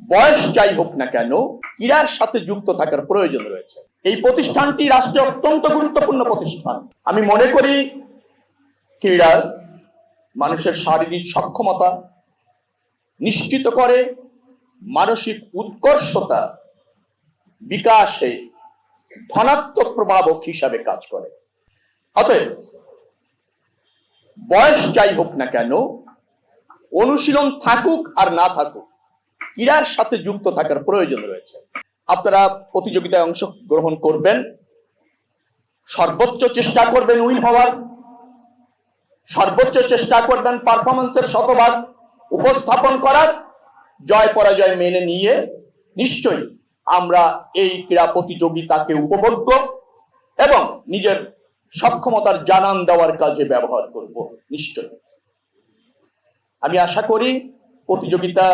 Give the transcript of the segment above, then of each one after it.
বয়স যাই হোক না কেন ক্রীড়ার সাথে যুক্ত থাকার প্রয়োজন রয়েছে। এই প্রতিষ্ঠানটি রাষ্ট্রে অত্যন্ত গুরুত্বপূর্ণ প্রতিষ্ঠান। আমি মনে করি ক্রীড়া মানুষের শারীরিক সক্ষমতা নিশ্চিত করে, মানসিক উৎকর্ষতা বিকাশে ধনাত্মক প্রভাবক হিসাবে কাজ করে। অতএব বয়স যাই হোক না কেন, অনুশীলন থাকুক আর না থাকুক, ক্রীড়ার সাথে যুক্ত থাকার প্রয়োজন রয়েছে। আপনারা প্রতিযোগিতায় অংশগ্রহণ করবেন, সর্বোচ্চ চেষ্টা করবেন উইন হওয়ার, সর্বোচ্চ চেষ্টা করবেন পারফরমেন্সের শতভাগ উপস্থাপন করার। জয় পরাজয় মেনে নিয়ে নিশ্চয়ই আমরা এই ক্রীড়া প্রতিযোগিতাকে উপভোগ্য এবং নিজের সক্ষমতার জানান দেওয়ার কাজে ব্যবহার করব নিশ্চয়ই। আমি আশা করি প্রতিযোগিতা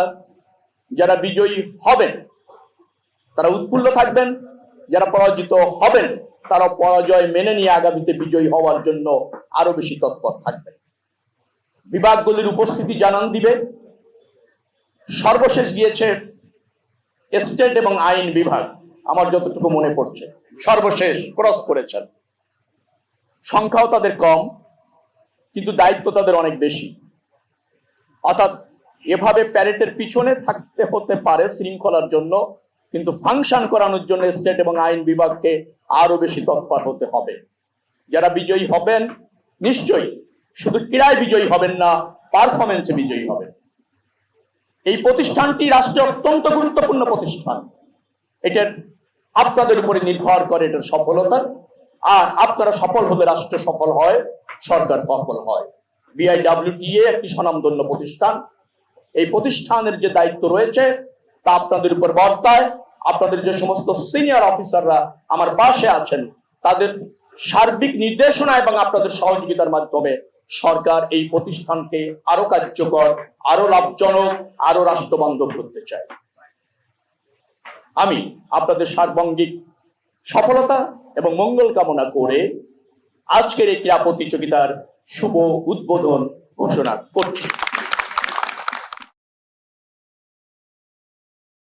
যারা বিজয়ী হবেন তারা উৎফুল্ল থাকবেন, যারা পরাজিত হবেন তারা পরাজয় মেনে নিয়ে আগামীতে বিজয়ী হওয়ার জন্য আরো বেশি তৎপর থাকবেন। বিভাগগুলির উপস্থিতি জানান দিবে। সর্বশেষ গিয়েছে স্টেট এবং আইন বিভাগ, আমার যতটুকু মনে পড়ছে সর্বশেষ ক্রস করেছেন। সংখ্যাও তাদের কম, কিন্তু দায়িত্ব তাদের অনেক বেশি। অর্থাৎ এভাবে প্যারেডের পিছনে থাকতে হতে পারে শৃঙ্খলার জন্য, কিন্তু ফাংশন করানোর জন্য স্টেট এবং আইন বিভাগকে আরো বেশি তৎপর হতে হবে। যারা বিজয়ী হবেন নিশ্চয়ই শুধু ক্রীড়ায় বিজয়ী হবেন না, পারফরমেন্সে বিজয়ী হবেন। এই প্রতিষ্ঠানটি রাষ্ট্রে অত্যন্ত গুরুত্বপূর্ণ প্রতিষ্ঠান। এটার আপনাদের উপরে নির্ভর করে এটার সফলতা, আর আপনারা সফল হলে রাষ্ট্র সফল হয়, সরকার সফল হয়। BIWTA একটি স্বনামধন্য প্রতিষ্ঠান। এই প্রতিষ্ঠানের যে দায়িত্ব রয়েছে তা আপনাদের উপর বর্তায়। আপনাদের যে সমস্ত সিনিয়র অফিসাররা আমার পাশে আছেন তাদের সার্বিক নির্দেশনা এবং আপনাদের সহযোগিতার মাধ্যমে সরকার এই প্রতিষ্ঠানকে আরো কার্যকর, আরো লাভজনক, আরো রাষ্ট্রবান্ধব করতে চায়। আমি আপনাদের সার্বঙ্গিক সফলতা এবং মঙ্গল কামনা করে আজকের এই ক্রীড়া প্রতিযোগিতার শুভ উদ্বোধন ঘোষণা করছি।